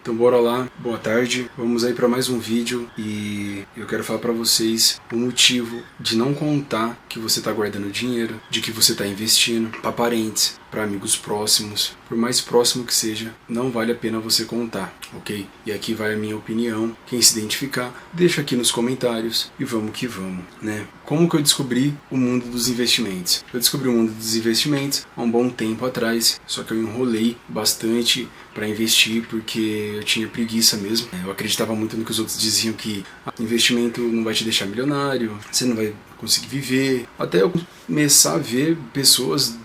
Então bora lá, boa tarde, vamos aí para mais um vídeo e eu quero falar para vocês o motivo de não contar que você está guardando dinheiro, de que você está investindo para parentes, para amigos próximos, por mais próximo que seja, não vale a pena você contar, ok? E aqui vai a minha opinião, quem se identificar, deixa aqui nos comentários e vamos que vamos, né? Como que eu descobri o mundo dos investimentos? Eu descobri o mundo dos investimentos há um bom tempo atrás, só que eu enrolei bastante para investir porque eu tinha preguiça mesmo. Eu acreditava muito no que os outros diziam, que investimento não vai te deixar milionário, você não vai conseguir viver. Até eu começar a ver pessoas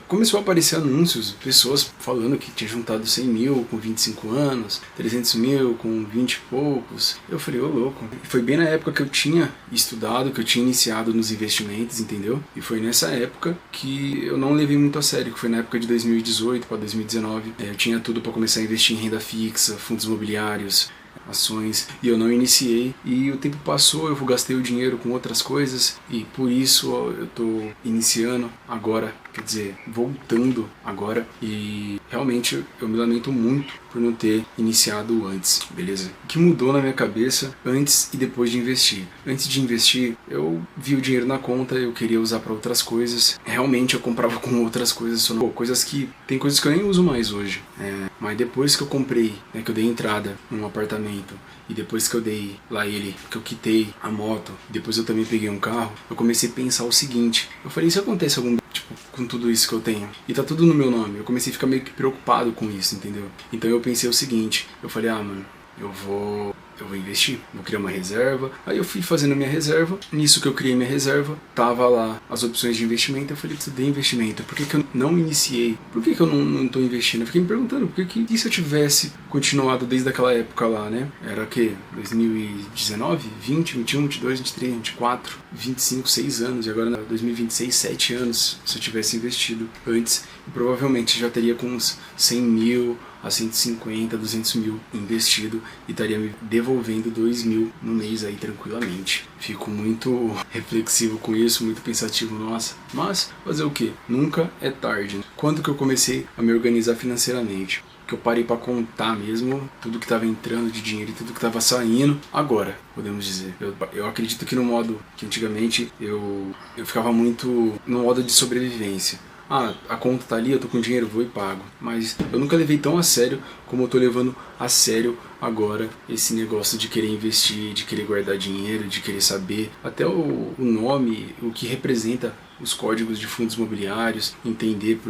começou a aparecer anúncios, pessoas falando que tinha juntado 100 mil com 25 anos, 300 mil com 20 e poucos. Eu falei, ô louco. E foi bem na época que eu tinha estudado, que eu tinha iniciado nos investimentos, entendeu? E foi nessa época que eu não levei muito a sério, que foi na época de 2018 para 2019. Eu tinha tudo para começar a investir em renda fixa, fundos imobiliários, ações, e eu não iniciei, e o tempo passou, eu gastei o dinheiro com outras coisas, e por isso eu tô iniciando agora, quer dizer, voltando agora, e realmente eu me lamento muito por não ter iniciado antes, beleza? O que mudou na minha cabeça antes e depois de investir? Antes de investir, eu vi o dinheiro na conta, eu queria usar para outras coisas, realmente eu comprava com outras coisas, coisas que, tem coisas que eu nem uso mais hoje, mas depois que eu comprei, que eu dei entrada num apartamento, e depois que eu dei lá que eu quitei a moto, depois eu também peguei um carro, eu comecei a pensar o seguinte, eu falei, se acontece algum com tudo isso que eu tenho, e tá tudo no meu nome, eu comecei a ficar meio que preocupado com isso, entendeu? Então eu pensei o seguinte, eu falei, mano, eu vou investir, vou criar uma reserva. Aí eu fui fazendo minha reserva, nisso que eu criei minha reserva, tava lá as opções de investimento, eu falei, preciso de investimento, por que eu não iniciei? Por que eu não tô investindo? Eu fiquei me perguntando, e se eu tivesse continuado desde aquela época lá, né? Era o quê? 2019, 20, 21, 22, 23, 24, 25, 6 anos, e agora 2026, 7 anos, se eu tivesse investido antes, eu provavelmente já teria com uns 100 mil, a 150, 200 mil investido e estaria me devolvendo 2 mil no mês aí tranquilamente. Fico muito reflexivo com isso, muito pensativo, nossa. Mas fazer o que? Nunca é tarde. Quando que eu comecei a me organizar financeiramente? Que eu parei para contar mesmo tudo que estava entrando de dinheiro e tudo que estava saindo agora, podemos dizer. Eu acredito que no modo que antigamente eu ficava muito no modo de sobrevivência. A conta tá ali, eu tô com dinheiro, vou e pago. Mas eu nunca levei tão a sério como eu tô levando a sério agora esse negócio de querer investir, de querer guardar dinheiro, de querer saber até o nome, o que representa os códigos de fundos imobiliários, entender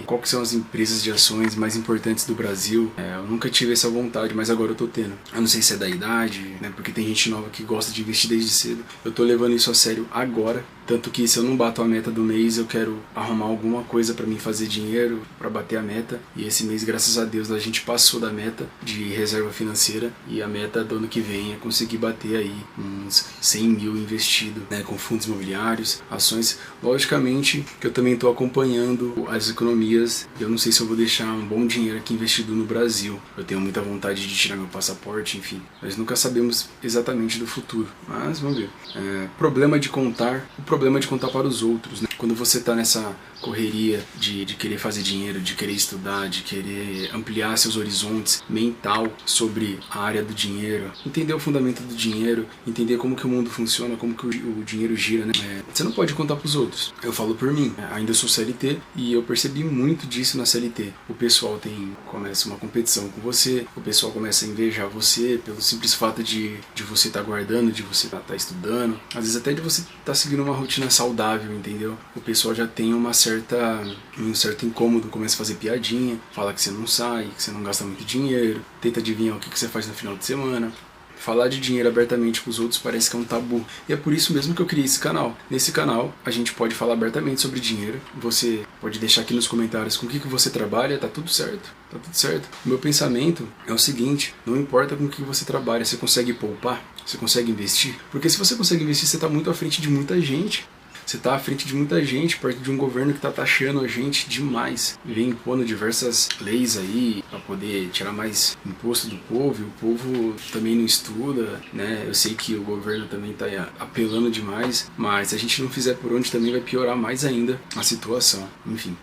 qual que são as empresas de ações mais importantes do Brasil. Eu nunca tive essa vontade, mas agora eu tô tendo. Eu não sei se é da idade, né, porque tem gente nova que gosta de investir desde cedo. Eu tô levando isso a sério agora, tanto que se eu não bato a meta do mês, eu quero arrumar alguma coisa para mim fazer dinheiro, para bater a meta. E esse mês, graças a Deus, a gente passou da meta de reserva financeira, e a meta do ano que vem é conseguir bater aí uns 100 mil investido, né, com fundos imobiliários, ações. Logicamente que eu também estou acompanhando as economias, eu não sei se eu vou deixar um bom dinheiro aqui investido no Brasil. Eu tenho muita vontade de tirar meu passaporte, enfim. Nós nunca sabemos exatamente do futuro, mas vamos ver. O problema de contar para os outros, né? Quando você está nessa correria de querer fazer dinheiro, de querer estudar, de querer ampliar seus horizontes mental sobre a área do dinheiro, entender o fundamento do dinheiro, entender como que o mundo funciona, como que o dinheiro gira, né? Você não pode contar para os outros. Eu falo por mim, ainda sou CLT e eu percebi muito disso na CLT. O pessoal começa uma competição com você, o pessoal começa a invejar você pelo simples fato de você estar guardando, de você estar estudando, às vezes até de você estar seguindo uma rotina saudável, entendeu? O pessoal já tem um certo incômodo, começa a fazer piadinha, fala que você não sai, que você não gasta muito dinheiro, tenta adivinhar o que você faz no final de semana. Falar de dinheiro abertamente com os outros parece que é um tabu. E é por isso mesmo que eu criei esse canal. Nesse canal a gente pode falar abertamente sobre dinheiro. Você pode deixar aqui nos comentários com o que você trabalha, tá tudo certo. Tá tudo certo. O meu pensamento é o seguinte, não importa com o que você trabalha, você consegue poupar? Você consegue investir? Porque se você consegue investir, você está muito à frente de muita gente. Você está à frente de muita gente, perto de um governo que está taxando a gente demais. Vem impondo diversas leis aí para poder tirar mais imposto do povo, e o povo também não estuda, né? Eu sei que o governo também está apelando demais, mas se a gente não fizer por onde também vai piorar mais ainda a situação. Enfim,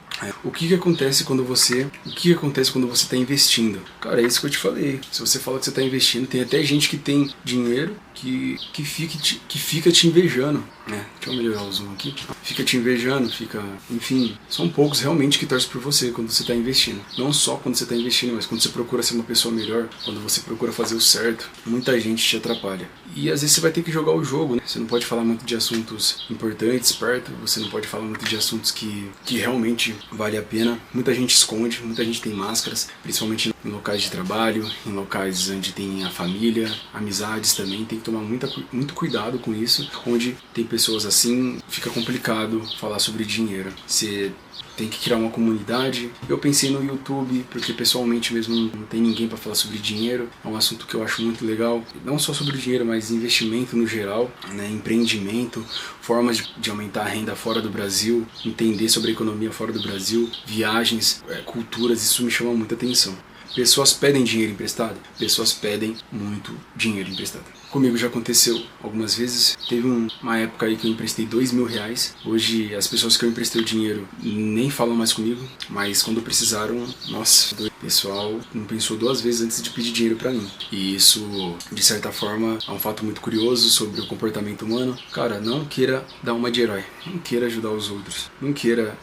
O que acontece quando você está investindo? Cara, é isso que eu te falei. Se você fala que você está investindo, tem até gente que tem dinheiro que fica te invejando, né? Deixa eu melhorar o zoom aqui. Fica te invejando, enfim, são poucos realmente que torcem por você quando você está investindo. Não só quando você está investindo, mas quando você procura ser uma pessoa melhor, quando você procura fazer o certo, muita gente te atrapalha. E às vezes você vai ter que jogar o jogo, né? Você não pode falar muito de assuntos importantes perto, você não pode falar muito de assuntos que realmente vale a pena. Muita gente esconde, muita gente tem máscaras, principalmente em locais de trabalho, em locais onde tem a família, amizades também. Tem que tomar muito cuidado com isso. Onde tem pessoas assim, fica complicado falar sobre dinheiro. Você tem que criar uma comunidade. Eu pensei no YouTube, porque pessoalmente mesmo não tem ninguém para falar sobre dinheiro. É um assunto que eu acho muito legal. Não só sobre dinheiro, mas investimento no geral, né? Empreendimento, formas de aumentar a renda fora do Brasil, entender sobre a economia fora do Brasil, viagens, culturas, isso me chama muita atenção. Pessoas pedem dinheiro emprestado? Pessoas pedem muito dinheiro emprestado. Comigo já aconteceu algumas vezes. Teve uma época aí que eu emprestei R$2.000. Hoje as pessoas que eu emprestei o dinheiro nem falam mais comigo, mas quando precisaram, nossa, o pessoal não pensou duas vezes antes de pedir dinheiro pra mim. E isso, de certa forma, é um fato muito curioso sobre o comportamento humano. Cara, não queira dar uma de herói. Não queira ajudar os outros. Não queira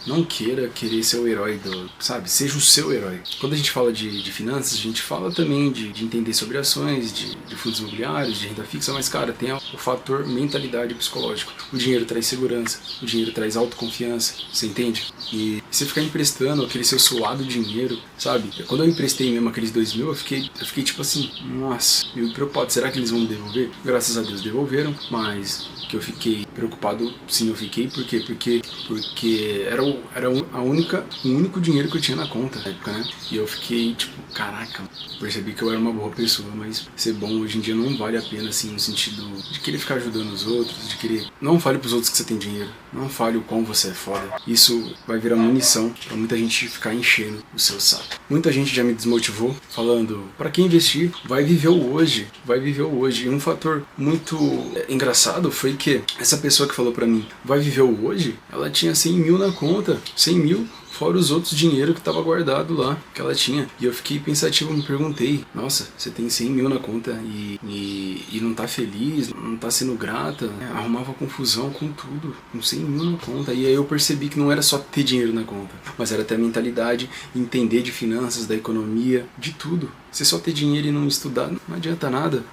querer ser o herói sabe? Seja o seu herói. Quando a gente fala de finanças, a gente fala também de entender sobre ações, de fundos imobiliários, de renda fixa, mas cara, tem o fator mentalidade psicológico. O dinheiro traz segurança, o dinheiro traz autoconfiança, você entende? E você ficar emprestando aquele seu suado dinheiro, sabe? Quando eu emprestei mesmo aqueles 2.000, eu fiquei tipo assim, nossa, meio preocupado, será que eles vão me devolver? Graças a Deus devolveram, mas que eu fiquei preocupado, sim, eu fiquei, por quê? Porque era o único dinheiro que eu tinha na conta na época, né? E eu fiquei tipo, caraca, percebi que eu era uma boa pessoa, mas ser bom hoje em dia não vale a pena, assim, no sentido de querer ficar ajudando os outros, de querer... Não fale pros outros que você tem dinheiro, não fale o quão você é foda. Isso vai virar munição pra muita gente ficar enchendo o seu saco. Muita gente já me desmotivou, falando, pra que investir? Vai viver o hoje, vai viver o hoje. E um fator muito engraçado foi que essa pessoa que falou pra mim, vai viver o hoje, ela tinha 100 mil na conta, 100 mil, fora os outros dinheiro que estava guardado lá, que ela tinha. E eu fiquei pensativo, me perguntei, nossa, você tem 100 mil na conta e não tá feliz, não tá sendo grata, né? Arrumava confusão com tudo, com 100 mil na conta. E aí eu percebi que não era só ter dinheiro na conta, mas era ter a mentalidade, entender de finanças, da economia, de tudo. Você só ter dinheiro e não estudar, não adianta nada.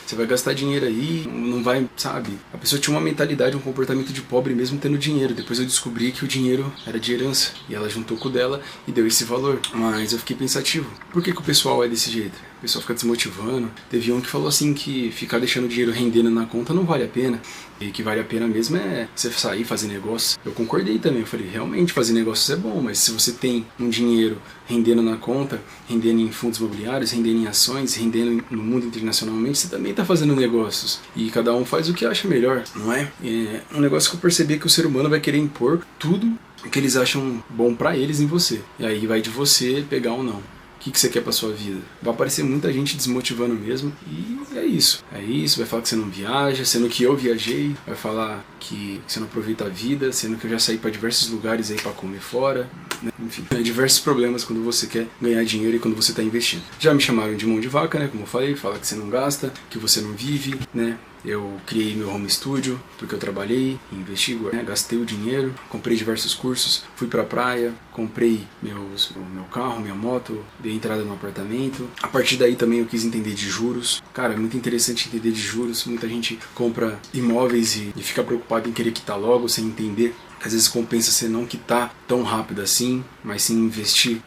Você vai gastar dinheiro aí, não vai, sabe? A pessoa tinha uma mentalidade, um comportamento de pobre mesmo tendo dinheiro. Depois eu descobri que o dinheiro era de herança. E ela juntou com o dela e deu esse valor. Mas eu fiquei pensativo. Por que o pessoal é desse jeito? O pessoal fica desmotivando. Teve um que falou assim que ficar deixando o dinheiro rendendo na conta não vale a pena. E que vale a pena mesmo é você sair, fazer negócio. Eu concordei também. Eu falei, realmente fazer negócios é bom, mas se você tem um dinheiro rendendo na conta, rendendo em fundos imobiliários, rendendo em ações, rendendo no mundo internacionalmente, você também está fazendo negócios. E cada um faz o que acha melhor, não é? É um negócio que eu percebi que o ser humano vai querer impor tudo o que eles acham bom pra eles em você. E aí vai de você pegar ou não. O que você quer pra sua vida? Vai aparecer muita gente desmotivando mesmo. E é isso. É isso. Vai falar que você não viaja, sendo que eu viajei. Vai falar que você não aproveita a vida, sendo que eu já saí pra diversos lugares aí pra comer fora. Né? Enfim, diversos problemas quando você quer ganhar dinheiro e quando você tá investindo. Já me chamaram de mão de vaca, né? Como eu falei, fala que você não gasta, que você não vive, né? Eu criei meu home studio porque eu trabalhei, investi, né, gastei o dinheiro, comprei diversos cursos, fui pra praia, comprei meu carro, minha moto, dei entrada no apartamento. A partir daí também eu quis entender de juros. Cara, é muito interessante entender de juros. Muita gente compra imóveis e fica preocupado em querer quitar logo, sem entender. Às vezes compensa você não quitar tão rápido assim, mas sim investir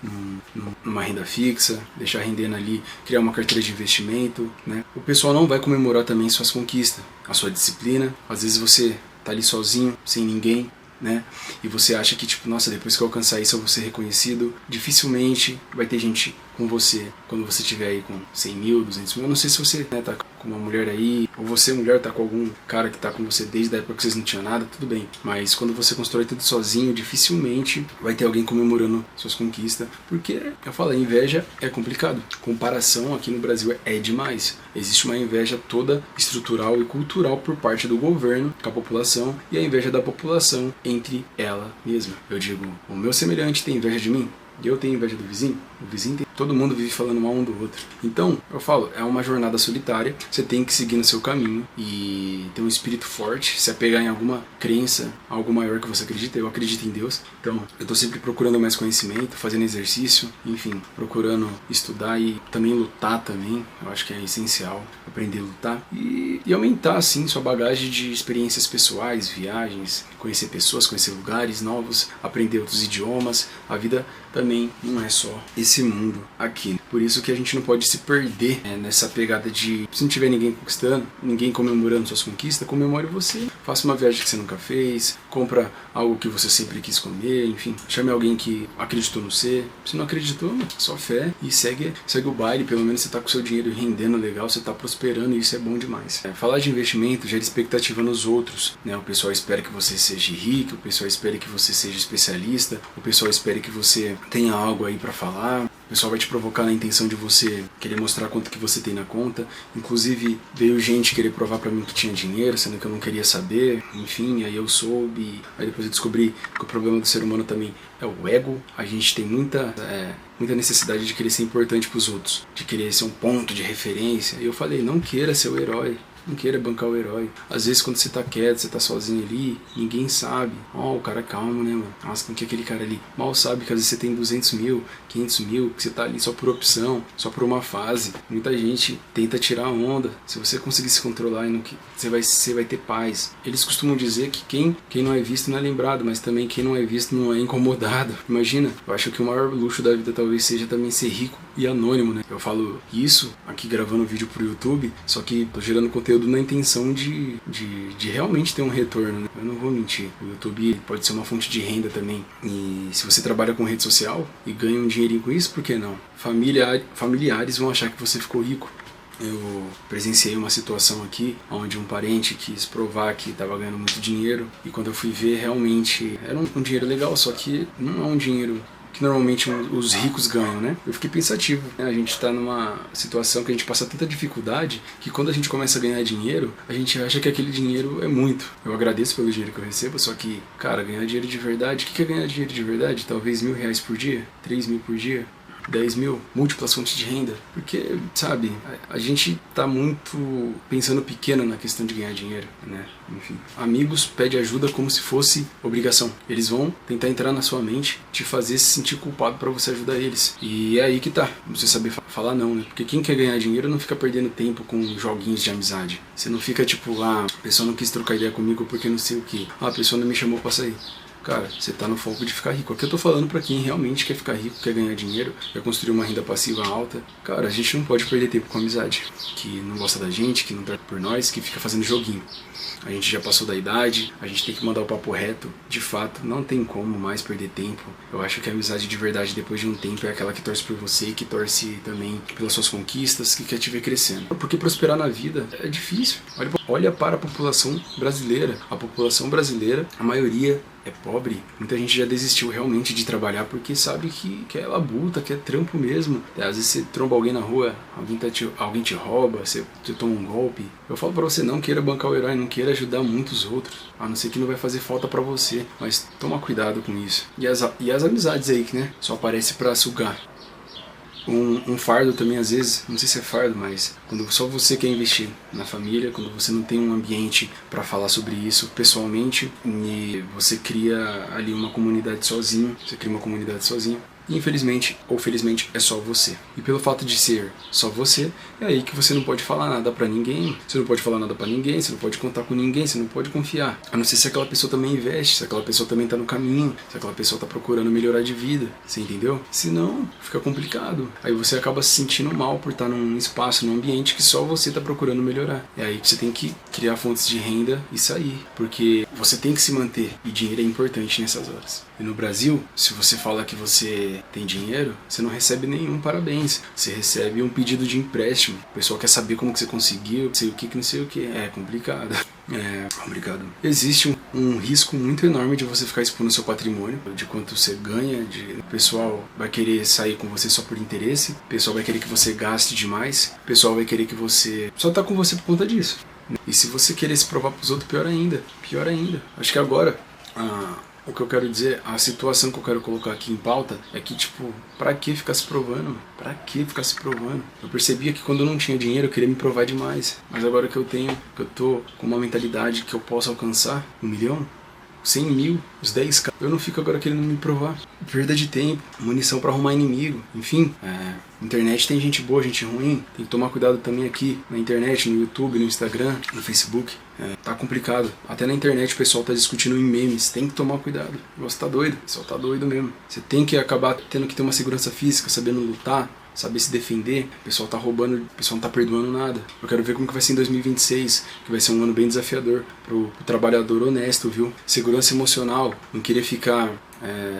numa renda fixa, deixar rendendo ali, criar uma carteira de investimento, né? O pessoal não vai comemorar também suas conquistas, a sua disciplina. Às vezes você tá ali sozinho, sem ninguém, né? E você acha que, tipo, nossa, depois que eu alcançar isso eu vou ser reconhecido. Dificilmente vai ter gente com você quando você estiver aí com 100 mil, 200 mil. Eu não sei se você, né, tá com uma mulher aí, ou você, mulher, tá com algum cara que tá com você desde a época que vocês não tinham nada, tudo bem. Mas quando você constrói tudo sozinho, dificilmente vai ter alguém comemorando suas conquistas. Porque, eu falo, a inveja é complicado. Comparação aqui no Brasil é demais. Existe uma inveja toda estrutural e cultural por parte do governo com a população e a inveja da população entre ela mesma. Eu digo, o meu semelhante tem inveja de mim? E eu tenho inveja do vizinho? O vizinho tem... Todo mundo vive falando mal um do outro. Então, eu falo, é uma jornada solitária. Você tem que seguir no seu caminho e ter um espírito forte, se apegar em alguma crença, algo maior que você acredita. Eu acredito em Deus. Então, eu tô sempre procurando mais conhecimento, fazendo exercício, enfim, procurando estudar e também lutar também. Eu acho que é essencial aprender a lutar e aumentar, assim, sua bagagem de experiências pessoais, viagens, conhecer pessoas, conhecer lugares novos, aprender outros idiomas. A vida também não é só esse mundo aqui. Por isso que a gente não pode se perder nessa pegada de, se não tiver ninguém conquistando, ninguém comemorando suas conquistas, comemore você. Faça uma viagem que você nunca fez, compra algo que você sempre quis comer, enfim, chame alguém que acreditou no você. Se não acreditou, só fé e segue o baile. Pelo menos você tá com seu dinheiro rendendo legal, você tá prosperando e isso é bom demais. Falar de investimento gera expectativa nos outros, né? O pessoal espera que você seja rico, o pessoal espera que você seja especialista, o pessoal espera que você tenha algo aí pra falar. O pessoal vai te provocar na intenção de você querer mostrar quanto que você tem na conta. Inclusive, veio gente querer provar pra mim que tinha dinheiro, sendo que eu não queria saber. Enfim, aí eu soube. Aí depois eu descobri que o problema do ser humano também é o ego. A gente tem muita necessidade de querer ser importante pros outros, de querer ser um ponto de referência. E eu falei, não queira ser o herói. Não queira bancar o herói. Às vezes quando você tá quieto, você tá sozinho ali, ninguém sabe. O cara é calmo, né, mano? Nossa, quem que é aquele cara ali? Mal sabe que às vezes você tem 200 mil, 500 mil, que você tá ali só por opção, só por uma fase. Muita gente tenta tirar a onda. Se você conseguir se controlar, você vai ter paz. Eles costumam dizer que quem não é visto não é lembrado, mas também quem não é visto não é incomodado. Imagina, eu acho que o maior luxo da vida talvez seja também ser rico e anônimo, né? Eu falo isso aqui gravando vídeo pro YouTube, só que tô gerando conteúdo na intenção de realmente ter um retorno, né? Eu não vou mentir, o YouTube pode ser uma fonte de renda também, e se você trabalha com rede social e ganha um dinheirinho com isso, por que não? Familiares vão achar que você ficou rico. Eu presenciei uma situação aqui onde um parente quis provar que estava ganhando muito dinheiro, e quando eu fui ver, realmente era um dinheiro legal, só que não é um dinheiro que normalmente os ricos ganham, né? Eu fiquei pensativo, né? A gente tá numa situação que a gente passa tanta dificuldade que quando a gente começa a ganhar dinheiro, a gente acha que aquele dinheiro é muito. Eu agradeço pelo dinheiro que eu recebo, só que, cara, ganhar dinheiro de verdade, o que é ganhar dinheiro de verdade? Talvez R$1.000 por dia? 3 mil por dia? 10 mil, múltiplas fontes de renda, porque, sabe, a gente tá muito pensando pequeno na questão de ganhar dinheiro, né? Enfim, amigos pedem ajuda como se fosse obrigação. Eles vão tentar entrar na sua mente, te fazer se sentir culpado pra você ajudar eles. E é aí que tá, você saber falar não, né? Porque quem quer ganhar dinheiro não fica perdendo tempo com joguinhos de amizade. Você não fica tipo, a pessoa não quis trocar ideia comigo porque não sei o que. A pessoa não me chamou pra sair. Cara, você tá no foco de ficar rico. Aqui eu tô falando pra quem realmente quer ficar rico, quer ganhar dinheiro, quer construir uma renda passiva alta. Cara, a gente não pode perder tempo com amizade que não gosta da gente, que não trata por nós, que fica fazendo joguinho. A gente já passou da idade, a gente tem que mandar o papo reto. De fato, não tem como mais perder tempo. Eu acho que a amizade de verdade, depois de um tempo, é aquela que torce por você, que torce também pelas suas conquistas, que quer te ver crescendo. Porque prosperar na vida é difícil. Olha para a população brasileira. A população brasileira, a maioria é pobre. Muita gente já desistiu realmente de trabalhar porque sabe que é labuta, que é trampo mesmo. Às vezes você tromba alguém na rua, alguém te rouba, você toma um golpe. Eu falo pra você, não queira bancar o herói, não queira ajudar muitos outros, a não ser que não vai fazer falta pra você, mas toma cuidado com isso. E as amizades aí que, né, só aparece pra sugar. Um fardo também, às vezes, não sei se é fardo, mas quando só você quer investir na família, quando você não tem um ambiente para falar sobre isso pessoalmente, e você cria ali uma comunidade sozinho, infelizmente ou felizmente é só você. E pelo fato de ser só você, é aí que você não pode falar nada pra ninguém, você não pode falar nada pra ninguém, você não pode contar com ninguém, você não pode confiar. A não ser se aquela pessoa também investe, se aquela pessoa também tá no caminho, se aquela pessoa tá procurando melhorar de vida, você entendeu? Senão, fica complicado. Aí você acaba se sentindo mal por estar num espaço, num ambiente que só você tá procurando melhorar. É aí que você tem que criar fontes de renda e sair, porque você tem que se manter, e dinheiro é importante nessas horas. E no Brasil, se você fala que você você tem dinheiro, você não recebe nenhum parabéns. Você recebe um pedido de empréstimo. O pessoal quer saber como que você conseguiu, não sei o que não sei o que. É complicado. É complicado. Existe um risco muito enorme de você ficar expondo seu patrimônio, de quanto você ganha, o pessoal vai querer sair com você só por interesse, o pessoal vai querer que você gaste demais, o pessoal vai querer que você só tá com você por conta disso. E se você querer se provar pros outros, pior ainda. Pior ainda. Acho que agora, o que eu quero dizer, a situação que eu quero colocar aqui em pauta é que, tipo, pra que ficar se provando? Pra que ficar se provando? Eu percebia que quando eu não tinha dinheiro eu queria me provar demais. Mas agora que eu tenho, que eu tô com uma mentalidade que eu posso alcançar 1 milhão, 100 mil, os 10k, eu não fico agora querendo me provar. Perda de tempo, munição pra arrumar inimigo, enfim. Internet tem gente boa, gente ruim. Tem que tomar cuidado também aqui na internet, no YouTube, no Instagram, no Facebook. Tá complicado. Até na internet o pessoal tá discutindo em memes. Tem que tomar cuidado. O negócio tá doido. O pessoal tá doido mesmo. Você tem que acabar tendo que ter uma segurança física, sabendo lutar, saber se defender. O pessoal tá roubando, o pessoal não tá perdoando nada. Eu quero ver como que vai ser em 2026, que vai ser um ano bem desafiador pro trabalhador honesto, viu? Segurança emocional, não querer ficar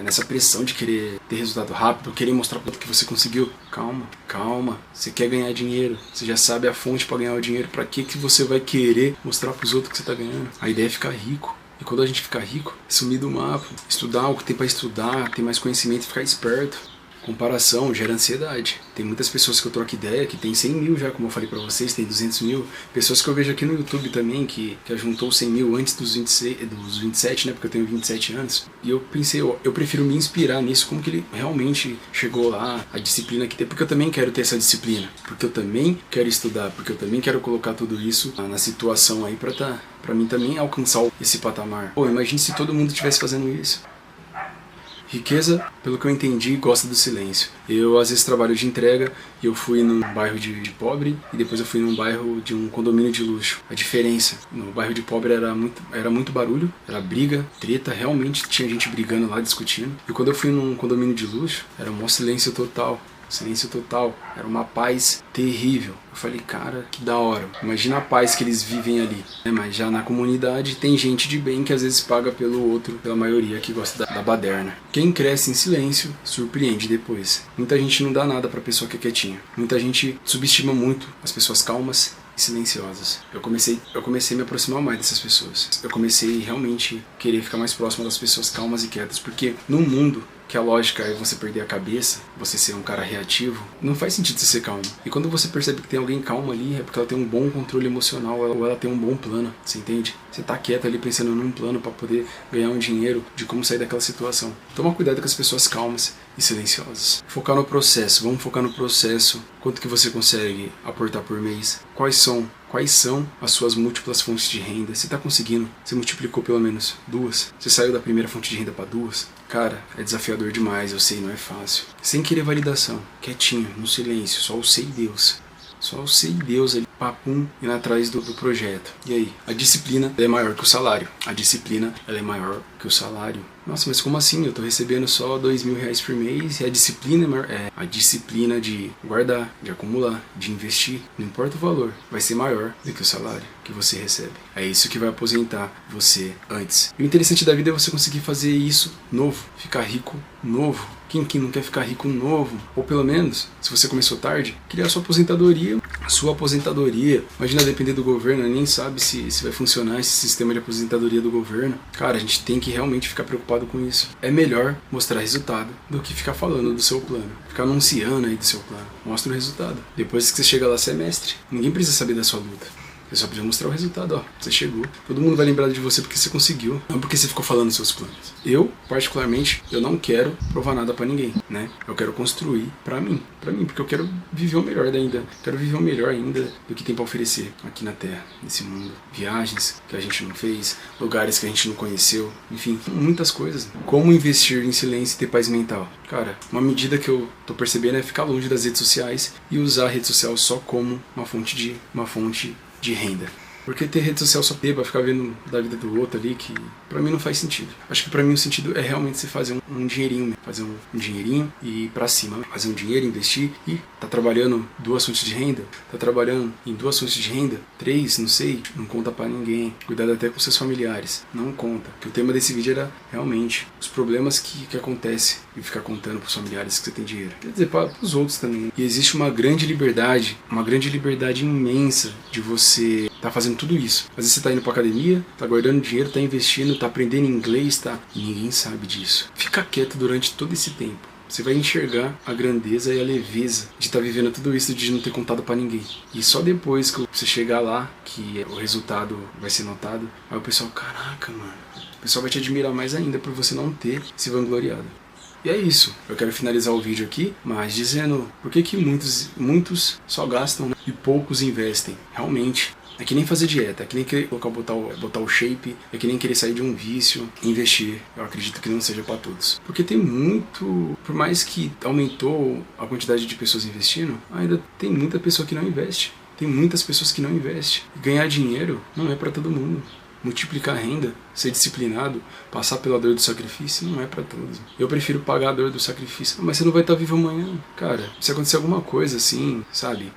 nessa pressão de querer ter resultado rápido, querer mostrar para o que você conseguiu. Calma, calma. Você quer ganhar dinheiro, você já sabe a fonte para ganhar o dinheiro. Para que você vai querer mostrar para os outros que você tá ganhando? A ideia é ficar rico. E quando a gente ficar rico, sumir do mapa, estudar o que tem para estudar, ter mais conhecimento e ficar esperto. Comparação gera ansiedade. Tem muitas pessoas que eu troco ideia que tem 100 mil já, como eu falei pra vocês, tem 200 mil. Pessoas que eu vejo aqui no YouTube também, que juntou 100 mil antes dos 27, né, porque eu tenho 27 anos. E eu pensei, eu prefiro me inspirar nisso, como que ele realmente chegou lá, a disciplina que tem, porque eu também quero ter essa disciplina. Porque eu também quero estudar, porque eu também quero colocar tudo isso na situação aí pra mim também alcançar esse patamar. Pô, imagine se todo mundo estivesse fazendo isso. Riqueza, pelo que eu entendi, gosta do silêncio. Eu às vezes trabalho de entrega e eu fui num bairro de pobre e depois eu fui num bairro de um condomínio de luxo. A diferença, no bairro de pobre era muito barulho, era briga, treta, realmente tinha gente brigando lá, discutindo. E quando eu fui num condomínio de luxo, era um silêncio total. Silêncio total, era uma paz terrível. Eu falei, cara, que da hora. Imagina a paz que eles vivem ali. Mas já na comunidade tem gente de bem que às vezes paga pelo outro, pela maioria que gosta da baderna. Quem cresce em silêncio, surpreende depois. Muita gente não dá nada pra pessoa que é quietinha. Muita gente subestima muito as pessoas calmas e silenciosas. Eu comecei a me aproximar mais dessas pessoas. Eu comecei realmente a querer ficar mais próximo das pessoas calmas e quietas, porque no mundo que a lógica é você perder a cabeça, você ser um cara reativo, não faz sentido você ser calmo. E quando você percebe que tem alguém calmo ali, é porque ela tem um bom controle emocional, ou ela tem um bom plano, você entende? Você tá quieto ali pensando num plano para poder ganhar um dinheiro, de como sair daquela situação. Toma cuidado com as pessoas calmas e silenciosas. Focar no processo, vamos focar no processo. Quanto que você consegue aportar por mês? Quais são as suas múltiplas fontes de renda? Você está conseguindo? Você multiplicou pelo menos 2? Você saiu da primeira fonte de renda para 2? Cara, é desafiador demais, eu sei, não é fácil. Sem querer validação, quietinho, no silêncio, só o sei Deus. Só o sei Deus ali, papum, indo atrás do projeto. E aí? A disciplina é maior que o salário. A disciplina ela é maior que o salário. Nossa, mas como assim? Eu tô recebendo só R$2.000 por mês e a disciplina é maior. A disciplina de guardar, de acumular, de investir, não importa o valor, vai ser maior do que o salário que você recebe. É isso que vai aposentar você antes. E o interessante da vida é você conseguir fazer isso novo, ficar rico novo. Quem não quer ficar rico novo? Ou pelo menos, se você começou tarde, criar sua aposentadoria. Imagina depender do governo, nem sabe se vai funcionar esse sistema de aposentadoria do governo. Cara, a gente tem que realmente ficar preocupado com isso. É melhor mostrar resultado do que ficar falando do seu plano. Ficar anunciando aí do seu plano. Mostra o resultado. Depois que você chega lá, você é mestre. Ninguém precisa saber da sua luta. Você só precisa mostrar o resultado, ó. Você chegou. Todo mundo vai lembrar de você porque você conseguiu, não porque você ficou falando dos seus planos. Eu, particularmente, eu não quero provar nada pra ninguém, né? Eu quero construir pra mim, porque eu quero viver o melhor ainda. Quero viver o melhor ainda do que tem pra oferecer aqui na Terra, nesse mundo. Viagens que a gente não fez, lugares que a gente não conheceu, enfim, muitas coisas. Como investir em silêncio e ter paz mental? Cara, uma medida que eu tô percebendo é ficar longe das redes sociais e usar a rede social só como uma fonte de renda. Porque ter rede social só pra ficar vendo da vida do outro ali, que pra mim não faz sentido. Acho que pra mim o sentido é realmente você fazer um dinheirinho mesmo. Fazer um dinheirinho e ir pra cima. Fazer um dinheiro, investir e tá trabalhando 2 fontes de renda. Tá trabalhando em 2 fontes de renda. 3, não sei. Não conta pra ninguém. Cuidado até com seus familiares. Não conta. Que o tema desse vídeo era realmente os problemas que acontecem e ficar contando pros familiares que você tem dinheiro. Quer dizer, para os outros também. E existe uma grande liberdade imensa de você tá fazendo tudo isso. Às vezes você tá indo pra academia, tá guardando dinheiro, tá investindo, tá aprendendo inglês, tá... E ninguém sabe disso. Fica quieto durante todo esse tempo. Você vai enxergar a grandeza e a leveza de estar vivendo tudo isso, de não ter contado pra ninguém. E só depois que você chegar lá, que o resultado vai ser notado, aí o pessoal, caraca, mano, o pessoal vai te admirar mais ainda por você não ter se vangloriado. E é isso. Eu quero finalizar o vídeo aqui, mas dizendo por que muitos só gastam, né, e poucos investem. Realmente. É que nem fazer dieta, é que nem querer botar o shape, é que nem querer sair de um vício e investir. Eu acredito que não seja para todos. Porque tem muito, por mais que aumentou a quantidade de pessoas investindo, ainda tem muita pessoa que não investe. Tem muitas pessoas que não investem. Ganhar dinheiro não é para todo mundo. Multiplicar a renda, ser disciplinado, passar pela dor do sacrifício, não é pra todos. Eu prefiro pagar a dor do sacrifício. Mas você não vai estar vivo amanhã. Cara, se acontecer alguma coisa assim, sabe?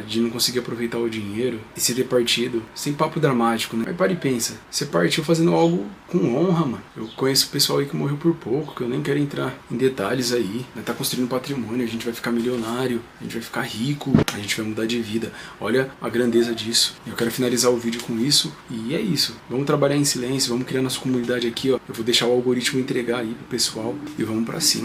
De não conseguir aproveitar o dinheiro e se ter partido, sem papo dramático, né? Aí para e pensa, você partiu fazendo algo com honra, mano. Eu conheço pessoal aí que morreu por pouco, que eu nem quero entrar em detalhes aí. Tá construindo patrimônio, a gente vai ficar milionário, a gente vai ficar rico, a gente vai mudar de vida. Olha a grandeza disso. Eu quero finalizar o vídeo com isso, e é isso. Vamos trabalhar em silêncio, vamos criar nossa comunidade aqui, ó. Eu vou deixar o algoritmo entregar aí pro pessoal e vamos pra cima.